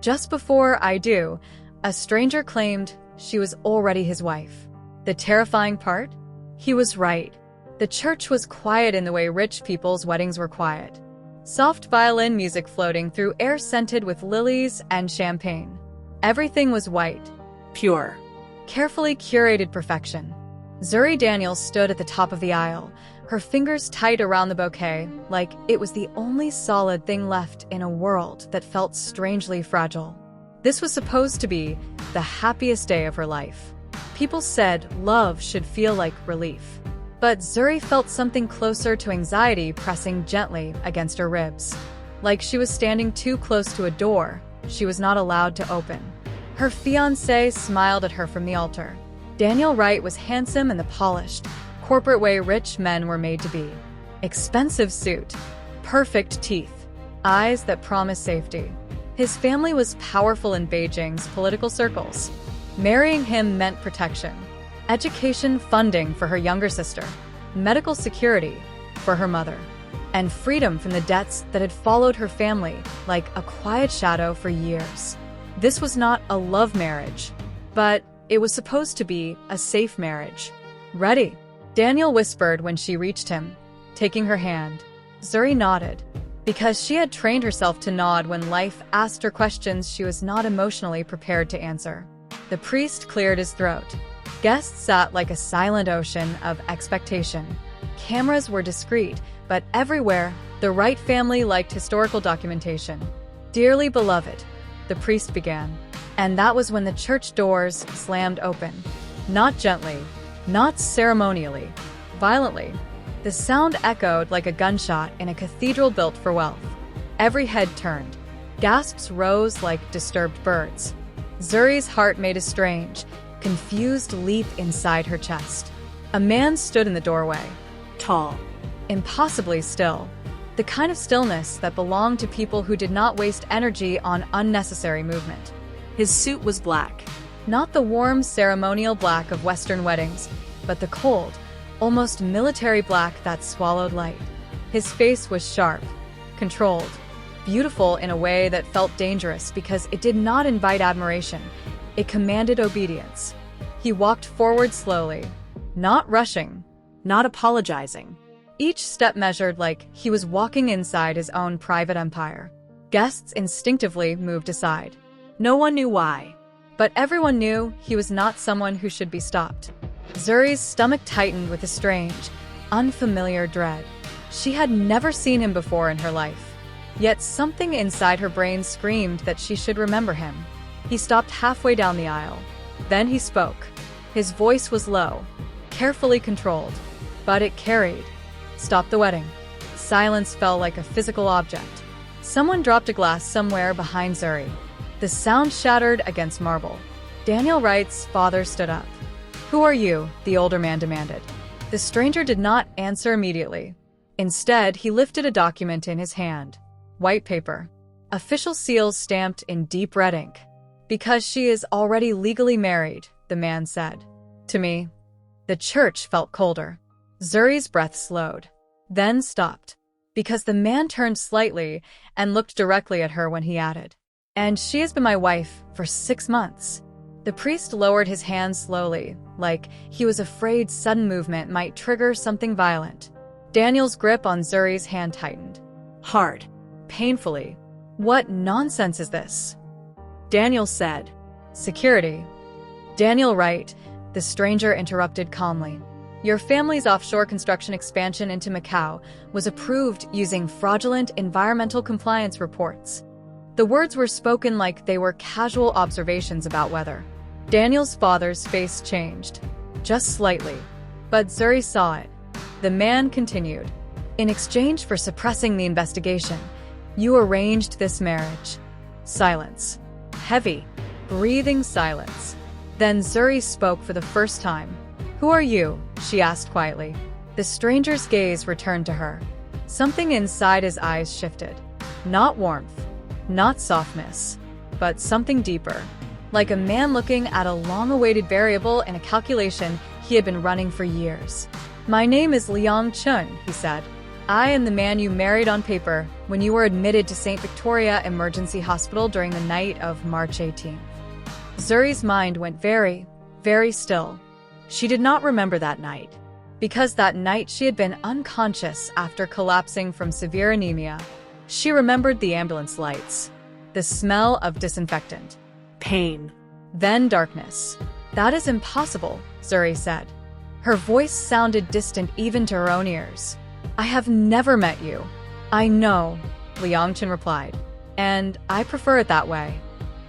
Just before I do, a stranger claimed she was already his wife. The terrifying part? He was right. The church was quiet in the way rich people's weddings were quiet. Soft violin music floating through air scented with lilies and champagne. Everything was white, Pure. carefully curated perfection. Zuri Daniels stood at the top of the aisle, her fingers tight around the bouquet, like it was the only solid thing left in a world that felt strangely fragile. This was supposed to be the happiest day of her life. People said love should feel like relief. But Zuri felt something closer to anxiety pressing gently against her ribs. Like she was standing too close to a door she was not allowed to open. Her fiancé smiled at her from the altar. Daniel Wright was handsome in the polished, corporate way rich men were made to be. Expensive suit, perfect teeth, eyes that promised safety. His family was powerful in Beijing's political circles. Marrying him meant protection, education funding for her younger sister, medical security for her mother, and freedom from the debts that had followed her family like a quiet shadow for years. This was not a love marriage, but it was supposed to be a safe marriage. Ready? Daniel whispered when she reached him, taking her hand. Zuri nodded, because she had trained herself to nod when life asked her questions she was not emotionally prepared to answer. The priest cleared his throat. Guests sat like a silent ocean of expectation. Cameras were discreet, but everywhere, the Wright family liked historical documentation. Dearly beloved, the priest began. And that was when the church doors slammed open. Not gently, not ceremonially, violently. The sound echoed like a gunshot in a cathedral built for wealth. Every head turned. Gasps rose like disturbed birds. Zuri's heart made a strange, confused leap inside her chest. A man stood in the doorway. Tall. Impossibly still. The kind of stillness that belonged to people who did not waste energy on unnecessary movement. His suit was black. Not the warm ceremonial black of Western weddings, but the cold, almost military black that swallowed light. His face was sharp, controlled, beautiful in a way that felt dangerous because it did not invite admiration. It commanded obedience. He walked forward slowly, not rushing, Not apologizing. each step measured like he was walking inside his own private empire. Guests instinctively moved aside. No one knew why. But everyone knew he was not someone who should be stopped. Zuri's stomach tightened with a strange, unfamiliar dread. She had never seen him before in her life. Yet something inside her brain screamed that she should remember him. He stopped halfway down the aisle. Then he spoke. His voice was low, carefully controlled, but it carried. Stop the wedding. Silence fell like a physical object. Someone dropped a glass somewhere behind Zuri. The sound shattered against marble. Daniel Wright's father stood up. Who are you? The older man demanded. The stranger did not answer immediately. Instead, he lifted a document in his hand. White paper. Official seals stamped in deep red ink. Because she is already legally married, the man said. To me, the church felt colder. Zuri's breath slowed, then stopped, because the man turned slightly and looked directly at her when he added, "And she has been my wife for 6 months." The priest lowered his hand slowly, like he was afraid sudden movement might trigger something violent. Daniel's grip on Zuri's hand tightened. Hard. Painfully. What nonsense is this? Daniel said. Security. Daniel Wright, the stranger interrupted calmly. Your family's offshore construction expansion into Macau was approved using fraudulent environmental compliance reports. The words were spoken like they were casual observations about weather. Daniel's father's face changed, just slightly, but Zuri saw it. The man continued. In exchange for suppressing the investigation, you arranged this marriage. Silence. Heavy, breathing silence. Then Zuri spoke for the first time. Who are you? She asked quietly. The stranger's gaze returned to her. Something inside his eyes shifted. Not warmth, not softness, but something deeper. Like a man looking at a long-awaited variable in a calculation he had been running for years. My name is Liang Chun, he said. I am the man you married on paper when you were admitted to St. Victoria Emergency Hospital during the night of March 18th. Zuri's mind went very, very still. She did not remember that night, because that night she had been unconscious after collapsing from severe anemia. She remembered the ambulance lights, the smell of disinfectant, Pain. then darkness. That is impossible, Zuri said. Her voice sounded distant even to her own ears. I have never met you. I know, Liang Chen replied, and I prefer it that way.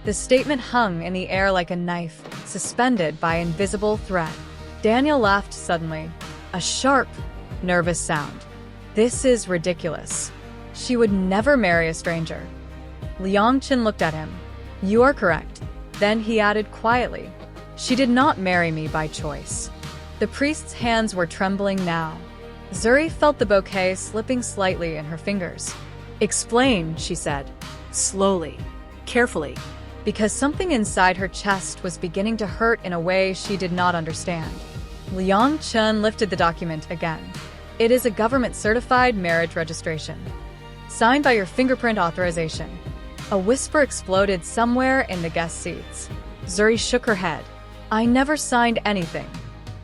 The statement hung in the air like a knife, suspended by invisible thread. Daniel laughed suddenly, a sharp, nervous sound. This is ridiculous. She would never marry a stranger. Liang Chen looked at him. You are correct. Then he added quietly, she did not marry me by choice. The priest's hands were trembling now. Zuri felt the bouquet slipping slightly in her fingers. Explain, she said. Slowly. Carefully. Because something inside her chest was beginning to hurt in a way she did not understand. Liang Chen lifted the document again. It is a government-certified marriage registration. Signed by your fingerprint authorization. A whisper exploded somewhere in the guest seats. Zuri shook her head. I never signed anything.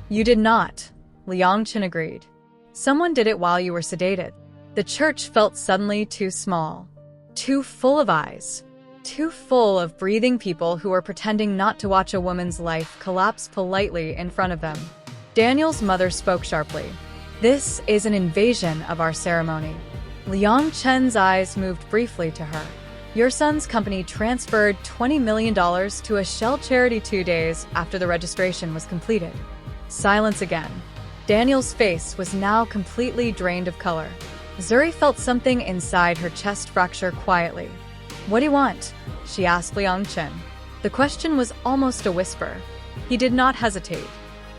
You did not, Liang Chen agreed. Someone did it while you were sedated. The church felt suddenly too small, too full of eyes, too full of breathing people who were pretending not to watch a woman's life collapse politely in front of them. Daniel's mother spoke sharply. This is an invasion of our ceremony. Liang Chen's eyes moved briefly to her. Your son's company transferred $20 million to a shell charity 2 days after the registration was completed. Silence again. Daniel's face was now completely drained of color. Zuri felt something inside her chest fracture quietly. What do you want? She asked Liang Chen. The question was almost a whisper. He did not hesitate.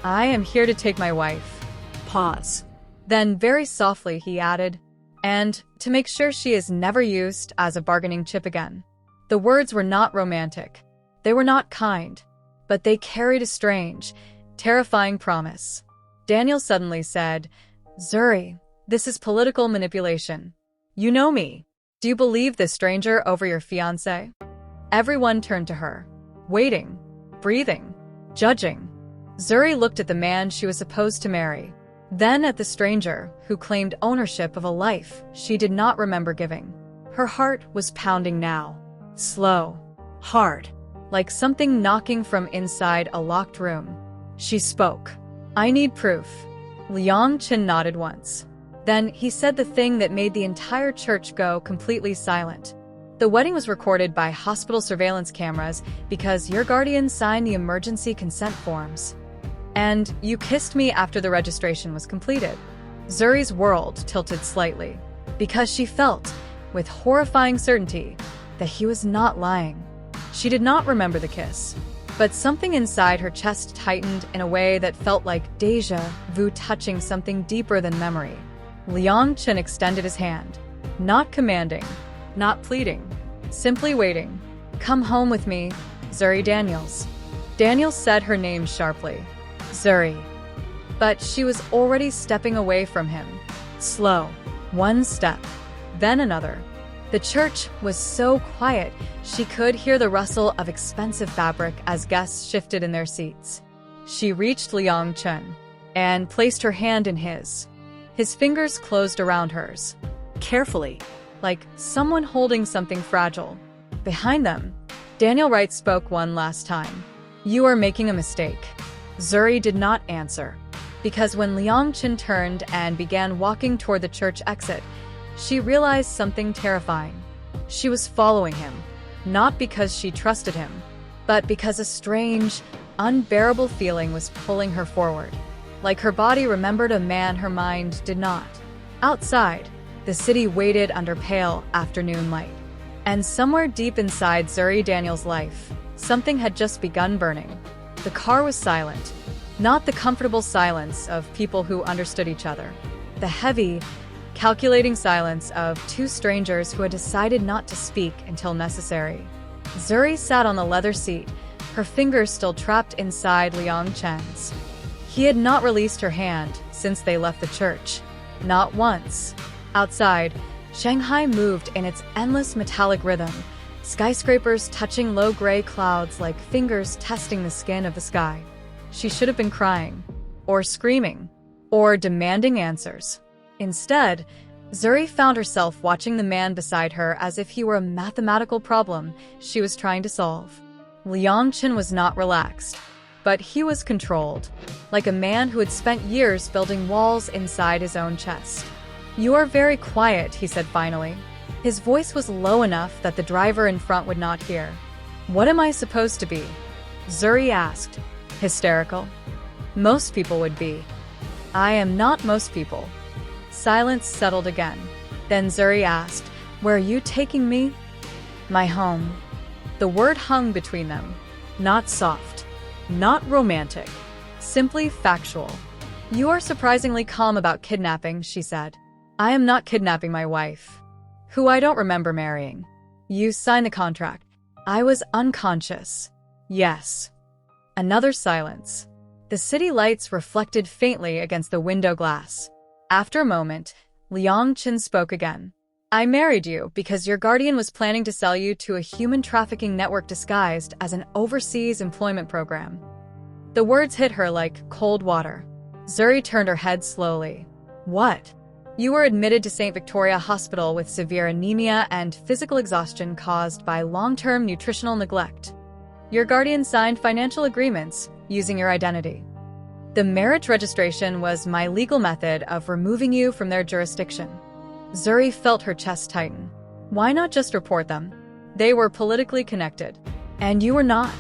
I am here to take my wife. Pause. Then very softly he added, and to make sure she is never used as a bargaining chip again. The words were not romantic. They were not kind, but they carried a strange, terrifying promise. Daniel suddenly said, Zuri, this is political manipulation. You know me. Do you believe this stranger over your fiancé? Everyone turned to her, waiting, breathing, judging. Zuri looked at the man she was supposed to marry, then at the stranger who claimed ownership of a life she did not remember giving. Her heart was pounding now, slow, hard, like something knocking from inside a locked room. She spoke. I need proof. Liang Chen nodded once. Then he said the thing that made the entire church go completely silent. The wedding was recorded by hospital surveillance cameras because your guardian signed the emergency consent forms. And you kissed me after the registration was completed. Zuri's world tilted slightly, because she felt, with horrifying certainty, that he was not lying. She did not remember the kiss, but something inside her chest tightened in a way that felt like déjà vu touching something deeper than memory. Liang Chen extended his hand, not commanding, not pleading, simply waiting. Come home with me, Zuri Daniels. Daniels said her name sharply. Zuri. But she was already stepping away from him. Slow. One step. Then another. The church was so quiet, she could hear the rustle of expensive fabric as guests shifted in their seats. She reached Liang Chen and placed her hand in his. His fingers closed around hers. Carefully. Like someone holding something fragile. Behind them, Daniel Wright spoke one last time. You are making a mistake. Zuri did not answer, because when Liang Chen turned and began walking toward the church exit, she realized something terrifying. She was following him, not because she trusted him, but because a strange, unbearable feeling was pulling her forward. Like her body remembered a man her mind did not. Outside, the city waited under pale afternoon light. And somewhere deep inside Zuri Daniels' life, something had just begun burning. The car was silent, not the comfortable silence of people who understood each other. The heavy, calculating silence of two strangers who had decided not to speak until necessary. Zuri sat on the leather seat, her fingers still trapped inside Liang Chen's. He had not released her hand since they left the church. Not once. Outside, Shanghai moved in its endless metallic rhythm, skyscrapers touching low gray clouds like fingers testing the skin of the sky. She should have been crying, or screaming, or demanding answers. Instead, Zuri found herself watching the man beside her as if he were a mathematical problem she was trying to solve. Liang Chen was not relaxed, but he was controlled, like a man who had spent years building walls inside his own chest. "You are very quiet," he said finally. His voice was low enough that the driver in front would not hear. "What am I supposed to be?" Zuri asked. "Hysterical?" "Most people would be." "I am not most people." Silence settled again. Then Zuri asked, "Where are you taking me?" "My home." The word hung between them. Not soft, not romantic, simply factual. "You are surprisingly calm about kidnapping," she said. "I am not kidnapping my wife, who I don't remember marrying." "You signed the contract." "I was unconscious." "Yes." Another silence. The city lights reflected faintly against the window glass. After a moment, Liang Chen spoke again. "I married you because your guardian was planning to sell you to a human trafficking network disguised as an overseas employment program." The words hit her like cold water. Zuri turned her head slowly. "What?" "You were admitted to St. Victoria Hospital with severe anemia and physical exhaustion caused by long-term nutritional neglect. Your guardian signed financial agreements using your identity. The marriage registration was my legal method of removing you from their jurisdiction." Zuri felt her chest tighten. Why not just report them? They were politically connected. "And you were not."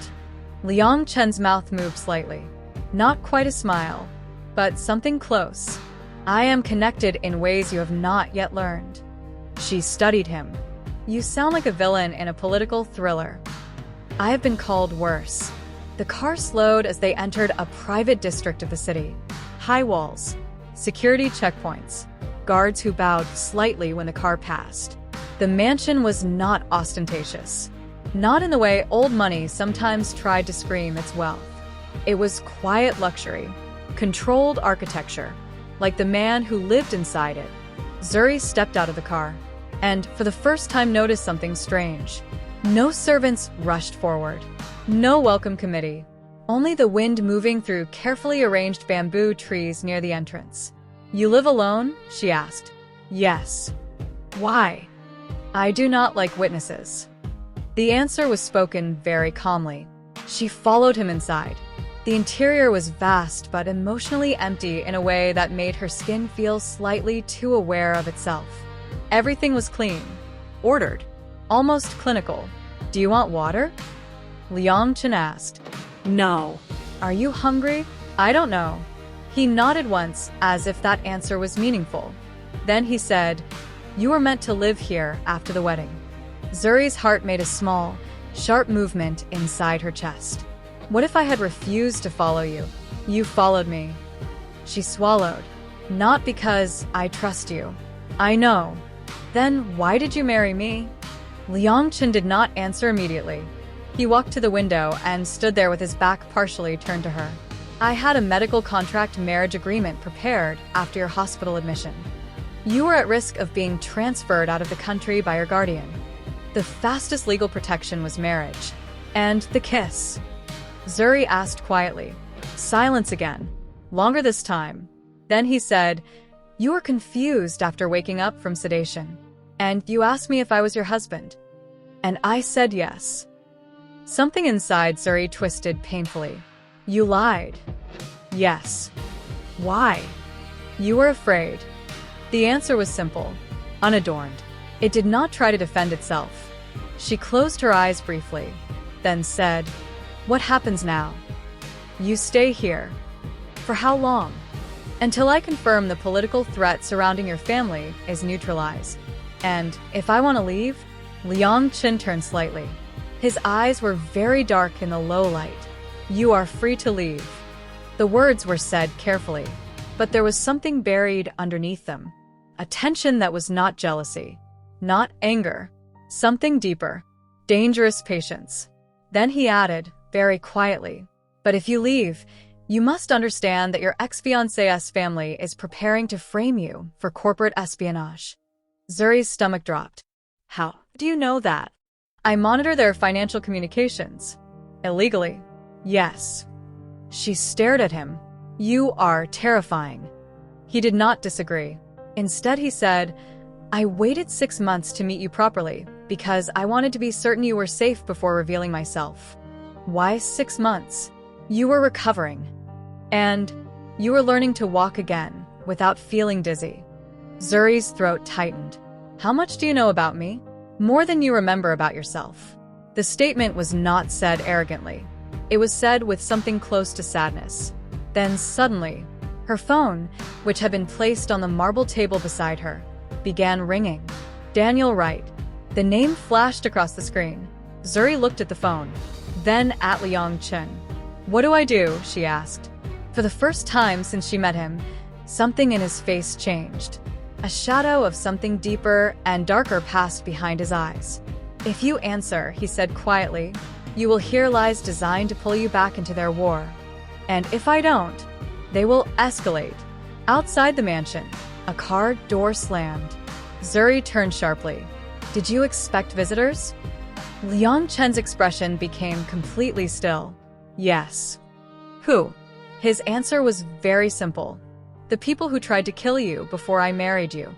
Liang Chen's mouth moved slightly. Not quite a smile, but something close. "I am connected in ways you have not yet learned." She studied him. "You sound like a villain in a political thriller." "I have been called worse." The car slowed as they entered a private district of the city. High walls, security checkpoints, guards who bowed slightly when the car passed. The mansion was not ostentatious. Not in the way old money sometimes tried to scream its wealth. It was quiet luxury, controlled architecture, like the man who lived inside it. Zuri stepped out of the car, and for the first time noticed something strange. No servants rushed forward. No welcome committee. Only the wind moving through carefully arranged bamboo trees near the entrance. "You live alone?" she asked. "Yes." "Why?" "I do not like witnesses." The answer was spoken very calmly. She followed him inside. The interior was vast but emotionally empty in a way that made her skin feel slightly too aware of itself. Everything was clean, ordered, almost clinical. "Do you want water?" Liang Chen asked. No. "Are you hungry?" "I don't know." He nodded once, as if that answer was meaningful. Then he said, "You were meant to live here after the wedding." Zuri's heart made a small, sharp movement inside her chest. "What if I had refused to follow you?" "You followed me." She swallowed. "Not because I trust you." "I know." "Then why did you marry me?" Liang Chen did not answer immediately. He walked to the window and stood there with his back partially turned to her. "I had a medical contract marriage agreement prepared after your hospital admission. You were at risk of being transferred out of the country by your guardian. The fastest legal protection was marriage. And the kiss." Zuri asked quietly. Silence again. Longer this time. Then he said, "You were confused after waking up from sedation. And you asked me if I was your husband. And I said yes." Something inside Zuri twisted painfully. "You lied." "Yes." "Why?" "You were afraid." The answer was simple, unadorned. It did not try to defend itself. She closed her eyes briefly, then said, "What happens now?" "You stay here." "For how long?" "Until I confirm the political threat surrounding your family is neutralized. And if I want to leave?" Liang Chen turned slightly. His eyes were very dark in the low light. "You are free to leave." The words were said carefully, but there was something buried underneath them. A tension that was not jealousy, not anger, something deeper, dangerous patience. Then he added, very quietly, "But if you leave, You must understand that your ex-fiancé's family is preparing to frame you for corporate espionage. Zuri's stomach dropped. How do you know that? I monitor their financial communications. Illegally. Yes. She stared at him. You are terrifying. He did not disagree. Instead, he said, I waited 6 months to meet you properly because I wanted to be certain you were safe before revealing myself. Why 6 months? You were recovering. And you were learning to walk again without feeling dizzy. Zuri's throat tightened. How much do you know about me? More than you remember about yourself. The statement was not said arrogantly. It was said with something close to sadness. Then suddenly, her phone, which had been placed on the marble table beside her, began ringing. Daniel Wright. The name flashed across the screen. Zuri looked at the phone, then at Liang Chen. What do I do? She asked. For the first time since she met him, something in his face changed. A shadow of something deeper and darker passed behind his eyes. If you answer, he said quietly, you will hear lies designed to pull you back into their war. And if I don't, they will escalate. Outside the mansion, a car door slammed. Zuri turned sharply. Did you expect visitors? Liang Chen's expression became completely still. Yes. Who? His answer was very simple. The people who tried to kill you before I married you.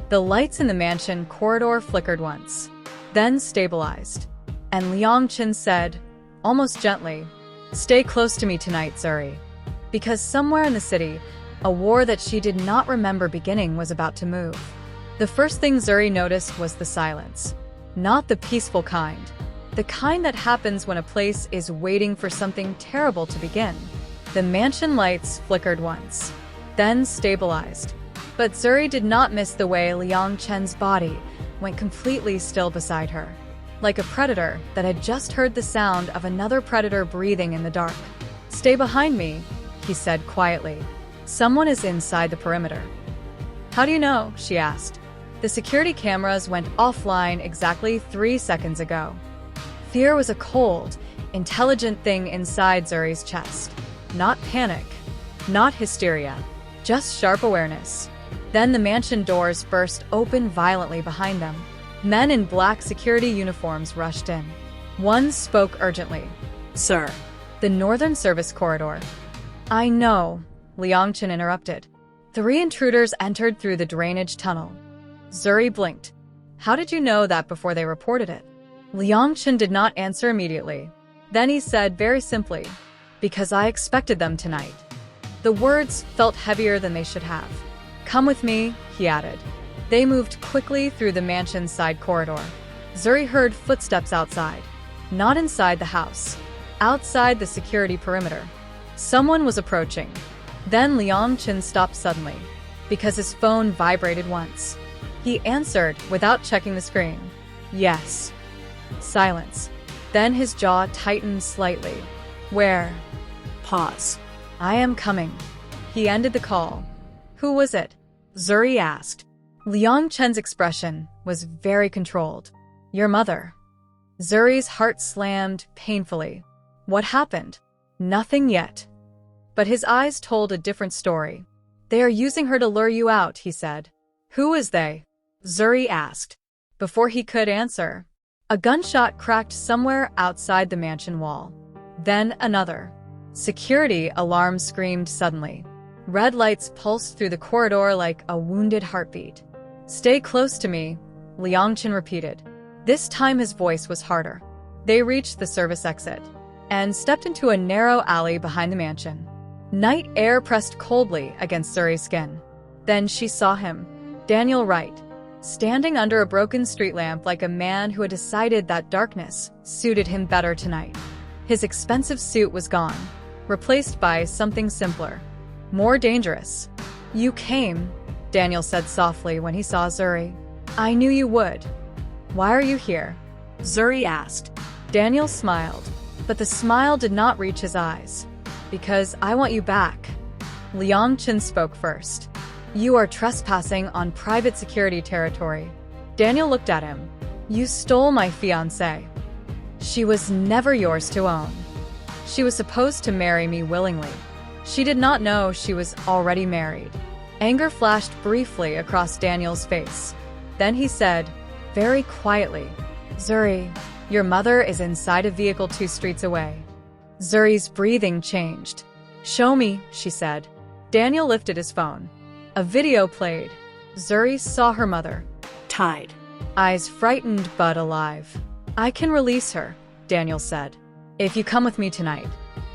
The lights in the mansion corridor flickered once, then stabilized. And Liang Chen said, almost gently, stay close to me tonight, Zuri. Because somewhere in the city, a war that she did not remember beginning was about to move. The first thing Zuri noticed was the silence. Not the peaceful kind. The kind that happens when a place is waiting for something terrible to begin. The mansion lights flickered once, then stabilized. But Zuri did not miss the way Liang Chen's body went completely still beside her, like a predator that had just heard the sound of another predator breathing in the dark. Stay behind me, he said quietly. Someone is inside the perimeter. How do you know? She asked. The security cameras went offline exactly 3 seconds ago. Fear was a cold, intelligent thing inside Zuri's chest. Not panic, not hysteria, just sharp awareness. Then the mansion doors burst open violently behind them. Men in black security uniforms rushed in. One spoke urgently. Sir. The Northern Service Corridor. I know, Liang Chen interrupted. 3 intruders entered through the drainage tunnel. Zuri blinked. How did you know that before they reported it? Liang Chen did not answer immediately. Then he said very simply, because I expected them tonight. The words felt heavier than they should have. Come with me, he added. They moved quickly through the mansion's side corridor. Zuri heard footsteps outside. Not inside the house. Outside the security perimeter. Someone was approaching. Then Liang Chen stopped suddenly, because his phone vibrated once. He answered without checking the screen. Yes. Silence. Then his jaw tightened slightly. Where? Pause. I am coming. He ended the call. Who was it? Zuri asked. Liang Chen's expression was very controlled. Your mother. Zuri's heart slammed painfully. What happened? Nothing yet. But his eyes told a different story. They are using her to lure you out, he said. Who is they? Zuri asked. Before he could answer, a gunshot cracked somewhere outside the mansion wall. Then another. Security alarm screamed suddenly. Red lights pulsed through the corridor like a wounded heartbeat. Stay close to me, Liang Chen repeated. This time his voice was harder. They reached the service exit and stepped into a narrow alley behind the mansion. Night air pressed coldly against Zuri's skin. Then she saw him, Daniel Wright, standing under a broken street lamp like a man who had decided that darkness suited him better tonight. His expensive suit was gone, replaced by something simpler, more dangerous. You came, Daniel said softly when he saw Zuri. I knew you would. Why are you here? Zuri asked. Daniel smiled, but the smile did not reach his eyes. Because I want you back. Liang Chen spoke first. You are trespassing on private security territory. Daniel looked at him. You stole my fiancée. She was never yours to own. She was supposed to marry me willingly. She did not know she was already married. Anger flashed briefly across Daniel's face. Then he said, very quietly, Zuri, your mother is inside a vehicle 2 streets away. Zuri's breathing changed. Show me, she said. Daniel lifted his phone. A video played. Zuri saw her mother. Tied. Eyes frightened but alive. I can release her, Daniel said. If you come with me tonight.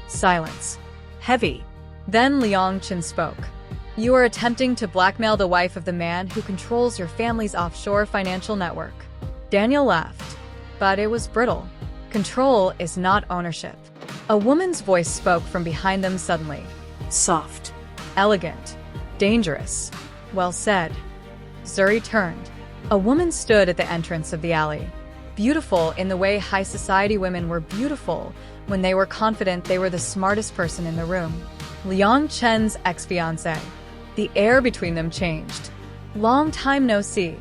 Silence. Heavy. Then Liang Chen spoke. You are attempting to blackmail the wife of the man who controls your family's offshore financial network. Daniel laughed, but it was brittle. Control is not ownership. A woman's voice spoke from behind them suddenly. Soft. Elegant. Dangerous. Well said. Zuri turned. A woman stood at the entrance of the alley. Beautiful in the way high society women were beautiful when they were confident they were the smartest person in the room. Liang Chen's ex-fiancé. The air between them changed. Long time no see,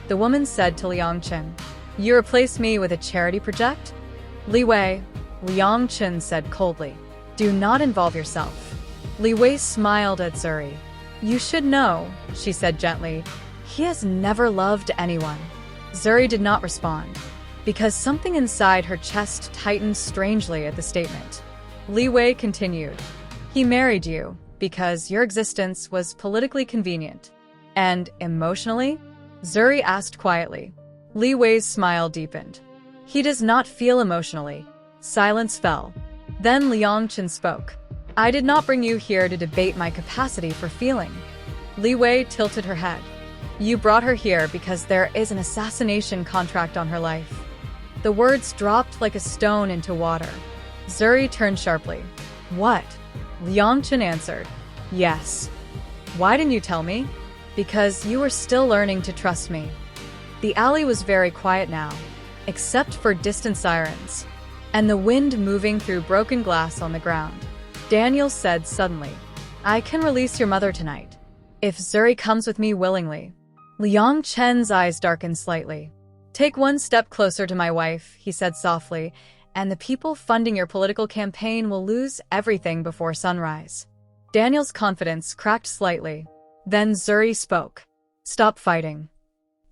the woman said to Liang Chen. You replace me with a charity project? Li Wei, Liang Chen said coldly. Do not involve yourself. Li Wei smiled at Zuri. You should know, she said gently. He has never loved anyone. Zuri did not respond, because something inside her chest tightened strangely at the statement. Li Wei continued. He married you because your existence was politically convenient. And emotionally? Zuri asked quietly. Li Wei's smile deepened. He does not feel emotionally. Silence fell. Then Liang Chen spoke. I did not bring you here to debate my capacity for feeling. Li Wei tilted her head. You brought her here because there is an assassination contract on her life. The words dropped like a stone into water. Zuri turned sharply. What? Liang Chen answered. Yes. Why didn't you tell me? Because you were still learning to trust me. The alley was very quiet now, except for distant sirens, and the wind moving through broken glass on the ground. Daniel said suddenly, I can release your mother tonight, if Zuri comes with me willingly. Liang Chen's eyes darkened slightly. Take one step closer to my wife, he said softly, and the people funding your political campaign will lose everything before sunrise. Daniel's confidence cracked slightly. Then Zuri spoke. Stop fighting.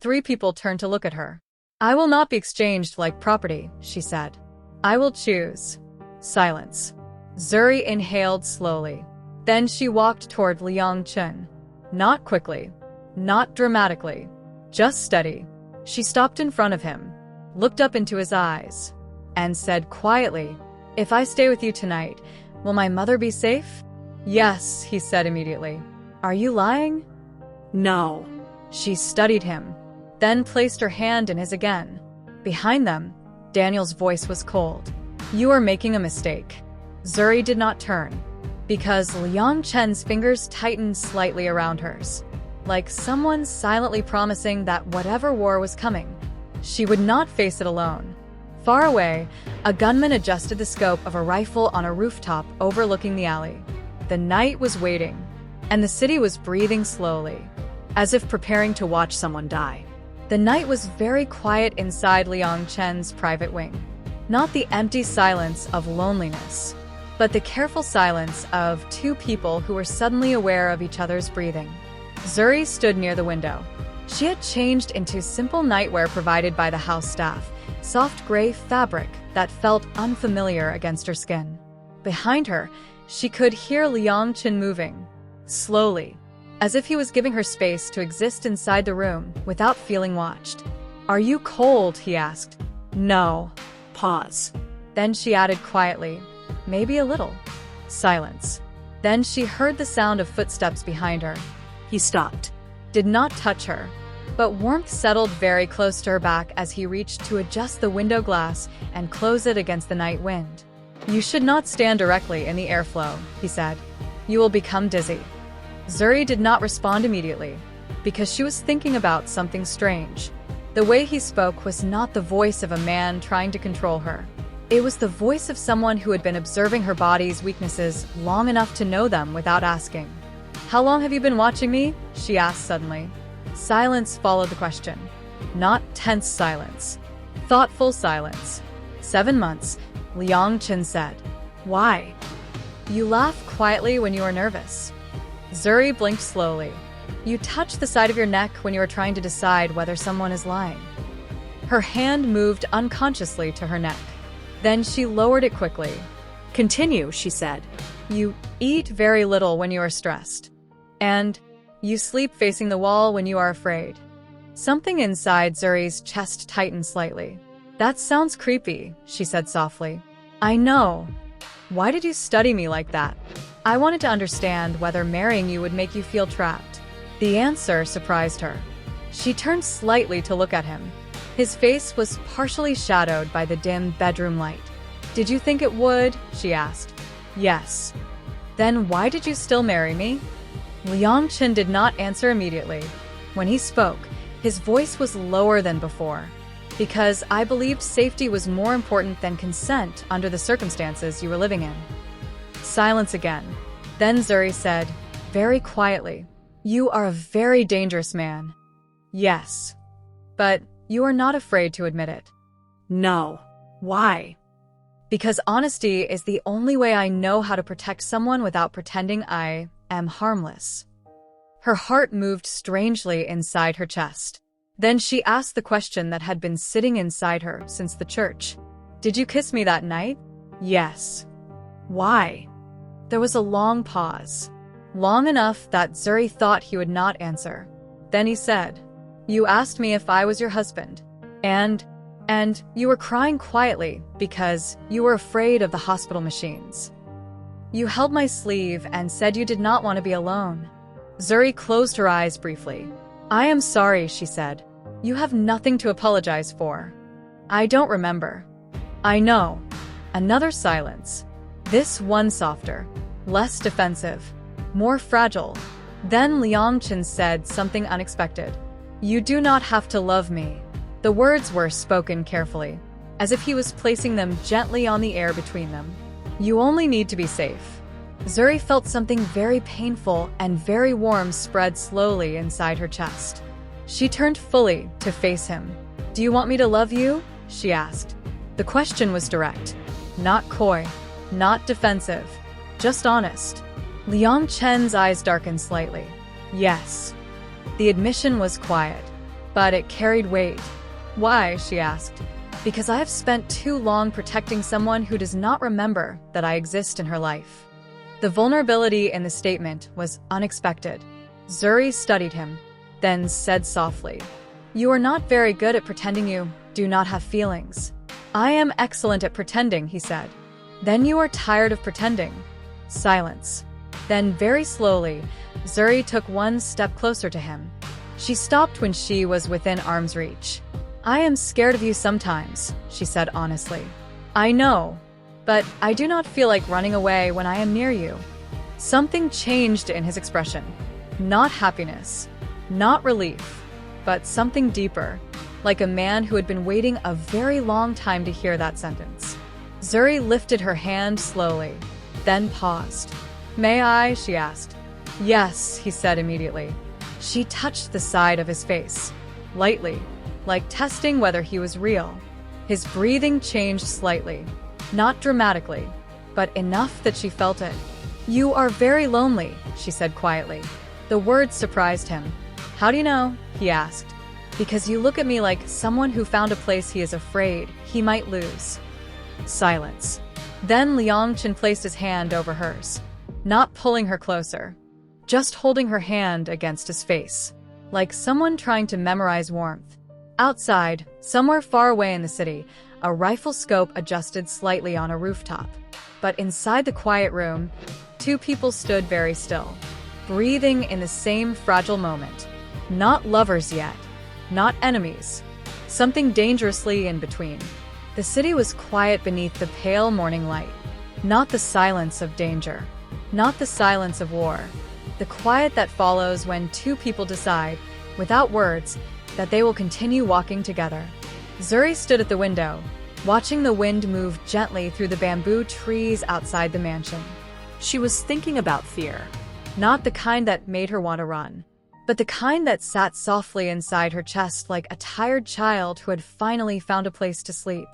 3 people turned to look at her. I will not be exchanged like property, she said. I will choose. Silence. Zuri inhaled slowly. Then she walked toward Liang Chen. Not quickly. Not dramatically. Just steady. She stopped in front of him, looked up into his eyes, and said quietly, If I stay with you tonight, will my mother be safe? Yes, he said immediately. Are you lying? No. She studied him, then placed her hand in his again. Behind them, Daniel's voice was cold. You are making a mistake. Zuri did not turn, because Liang Chen's fingers tightened slightly around hers, like someone silently promising that whatever war was coming, she would not face it alone. Far away, a gunman adjusted the scope of a rifle on a rooftop overlooking the alley. The night was waiting, and the city was breathing slowly, as if preparing to watch someone die. The night was very quiet inside Liang Chen's private wing. Not the empty silence of loneliness, but the careful silence of 2 people who were suddenly aware of each other's breathing. Zuri stood near the window. She had changed into simple nightwear provided by the house staff, soft gray fabric that felt unfamiliar against her skin. Behind her, she could hear Liang Chen moving, slowly, as if he was giving her space to exist inside the room without feeling watched. Are you cold? He asked. No. Pause. Then she added quietly, maybe a little. Silence. Then she heard the sound of footsteps behind her. He stopped. Did not touch her, but warmth settled very close to her back as he reached to adjust the window glass and close it against the night wind. You should not stand directly in the airflow, he said. You will become dizzy. Zuri did not respond immediately, because she was thinking about something strange. The way he spoke was not the voice of a man trying to control her. It was the voice of someone who had been observing her body's weaknesses long enough to know them without asking. How long have you been watching me? She asked suddenly. Silence followed the question. Not tense silence. Thoughtful silence. 7 months, Liang Chen said. Why? You laugh quietly when you are nervous. Zuri blinked slowly. You touch the side of your neck when you are trying to decide whether someone is lying. Her hand moved unconsciously to her neck. Then she lowered it quickly. Continue, she said. You eat very little when you are stressed. And you sleep facing the wall when you are afraid. Something inside Zuri's chest tightened slightly. That sounds creepy, she said softly. I know. Why did you study me like that? I wanted to understand whether marrying you would make you feel trapped. The answer surprised her. She turned slightly to look at him. His face was partially shadowed by the dim bedroom light. Did you think it would? She asked. Yes. Then why did you still marry me? Liang Chen did not answer immediately. When he spoke, his voice was lower than before. Because I believed safety was more important than consent under the circumstances you were living in. Silence again. Then Zuri said, very quietly, you are a very dangerous man. Yes. But you are not afraid to admit it. No. Why? Because honesty is the only way I know how to protect someone without pretending I am harmless. Her heart moved strangely inside her chest. Then she asked the question that had been sitting inside her since the church. Did you kiss me that night? Yes. Why? There was a long pause. Long enough that Zuri thought he would not answer. Then he said, you asked me if I was your husband. And you were crying quietly because you were afraid of the hospital machines. You held my sleeve and said you did not want to be alone. Zuri closed her eyes briefly. I am sorry, she said. You have nothing to apologize for. I don't remember. I know. Another silence. This one softer, less defensive, more fragile. Then Liang Chen said something unexpected. You do not have to love me. The words were spoken carefully, as if he was placing them gently on the air between them. You only need to be safe. Zuri felt something very painful and very warm spread slowly inside her chest. She turned fully to face him. Do you want me to love you? She asked. The question was direct, not coy, not defensive, just honest. Liang Chen's eyes darkened slightly. Yes. The admission was quiet, but it carried weight. Why? She asked. Because I have spent too long protecting someone who does not remember that I exist in her life. The vulnerability in the statement was unexpected. Zuri studied him, then said softly, you are not very good at pretending you do not have feelings. I am excellent at pretending, he said. Then you are tired of pretending. Silence. Then very slowly, Zuri took one step closer to him. She stopped when she was within arm's reach. I am scared of you sometimes, she said honestly. I know, but I do not feel like running away when I am near you. Something changed in his expression. Not happiness, not relief, but something deeper, like a man who had been waiting a very long time to hear that sentence. Zuri lifted her hand slowly, then paused. May I? She asked. Yes, he said immediately. She touched the side of his face, lightly, like testing whether he was real. His breathing changed slightly, not dramatically, but enough that she felt it. You are very lonely, she said quietly. The words surprised him. How do you know? He asked. Because you look at me like someone who found a place he is afraid he might lose. Silence. Then Liang Chen placed his hand over hers, not pulling her closer, just holding her hand against his face, like someone trying to memorize warmth. Outside, somewhere far away in the city, a rifle scope adjusted slightly on a rooftop. But inside the quiet room, two people stood very still, breathing in the same fragile moment. Not lovers yet, not enemies, something dangerously in between. The city was quiet beneath the pale morning light. Not the silence of danger, not the silence of war. The quiet that follows when two people decide, without words, that they will continue walking together. Zuri stood at the window, watching the wind move gently through the bamboo trees outside the mansion. She was thinking about fear. Not the kind that made her want to run, but the kind that sat softly inside her chest like a tired child who had finally found a place to sleep.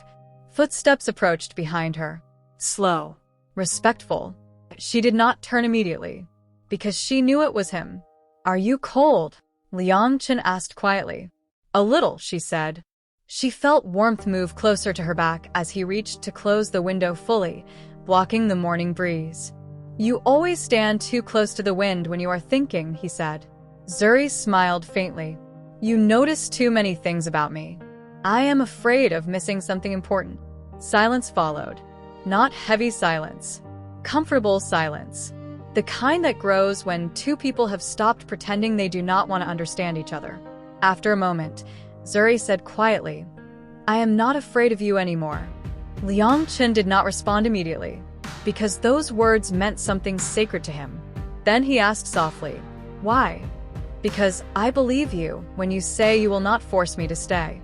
Footsteps approached behind her. Slow, respectful, She did not turn immediately, because she knew it was him. "Are you cold?" Liang Chen asked quietly. "A little," she said. She felt warmth move closer to her back as he reached to close the window fully, blocking the morning breeze. "You always stand too close to the wind when you are thinking," he said. Zuri smiled faintly. "You notice too many things about me. I am afraid of missing something important." Silence followed. Not heavy silence. Comfortable silence. The kind that grows when two people have stopped pretending they do not want to understand each other. After a moment, Zuri said quietly, "I am not afraid of you anymore." Liang Chen did not respond immediately, because those words meant something sacred to him. Then he asked softly, "Why?" "Because I believe you when you say you will not force me to stay."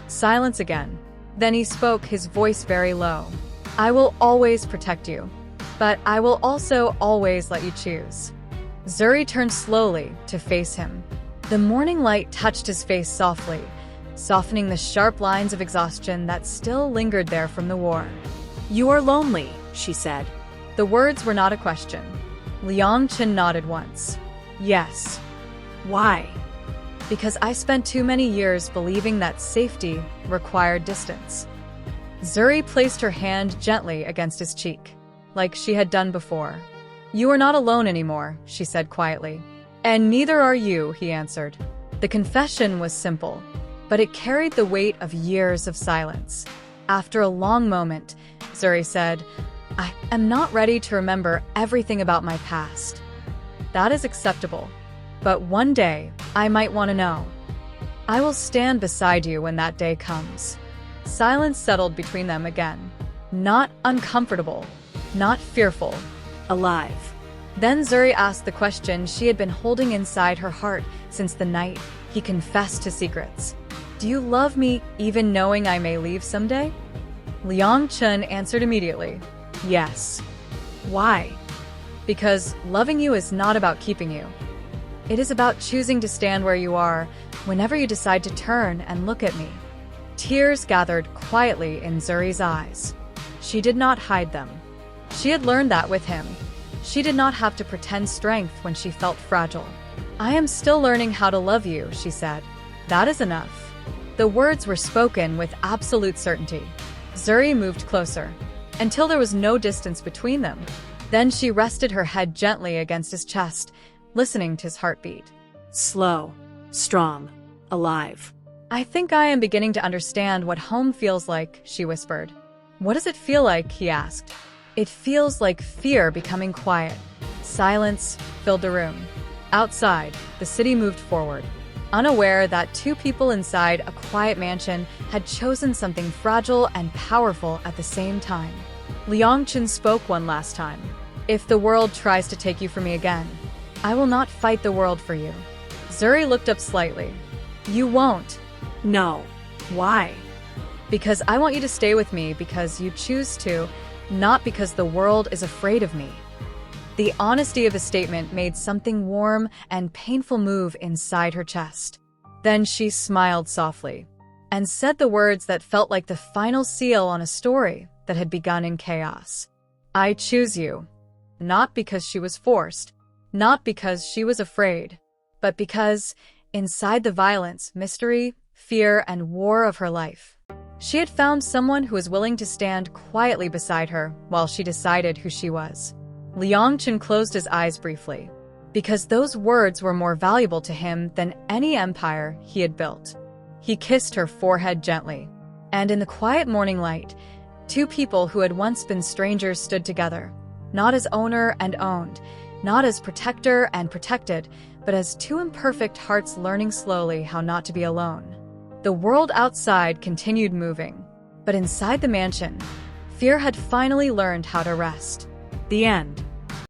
Silence again. Then he spoke, his voice very low. "I will always protect you, but I will also always let you choose." Zuri turned slowly to face him. The morning light touched his face softly, softening the sharp lines of exhaustion that still lingered there from the war. "You are lonely," she said. The words were not a question. Liang Chen nodded once. "Yes." "Why?" "Because I spent too many years believing that safety required distance." Zuri placed her hand gently against his cheek, like she had done before. "You are not alone anymore," she said quietly. "And neither are you," he answered. The confession was simple, but it carried the weight of years of silence. After a long moment, Zuri said, "I am not ready to remember everything about my past." "That is acceptable. But one day, I might want to know. I will stand beside you when that day comes." Silence settled between them again. Not uncomfortable, not fearful. "Alive." Then Zuri asked the question she had been holding inside her heart since the night he confessed his secrets. "Do you love me even knowing I may leave someday?" Liang Chen answered immediately, "Yes." "Why?" "Because loving you is not about keeping you. It is about choosing to stand where you are whenever you decide to turn and look at me." Tears gathered quietly in Zuri's eyes. She did not hide them. She had learned that with him. She did not have to pretend strength when she felt fragile. "I am still learning how to love you," she said. "That is enough." The words were spoken with absolute certainty. Zuri moved closer, until there was no distance between them. Then she rested her head gently against his chest, listening to his heartbeat. "Slow, strong, alive." "I think I am beginning to understand what home feels like," she whispered. "What does it feel like?" he asked. "It feels like fear becoming quiet." Silence filled the room. Outside, the city moved forward, unaware that two people inside a quiet mansion had chosen something fragile and powerful at the same time. Liang Chen spoke one last time. "If the world tries to take you from me again, I will not fight the world for you." Zuri looked up slightly. "You won't." "No." "Why?" "Because I want you to stay with me because you choose to, not because the world is afraid of me." The honesty of his statement made something warm and painful move inside her chest. Then she smiled softly and said the words that felt like the final seal on a story that had begun in chaos. "I choose you." Not because she was forced, not because she was afraid, but because, inside the violence, mystery, fear, and war of her life, she had found someone who was willing to stand quietly beside her while she decided who she was. Liang Chen closed his eyes briefly, because those words were more valuable to him than any empire he had built. He kissed her forehead gently, and in the quiet morning light, two people who had once been strangers stood together, not as owner and owned, not as protector and protected, but as two imperfect hearts learning slowly how not to be alone. The world outside continued moving, but inside the mansion, fear had finally learned how to rest. The end.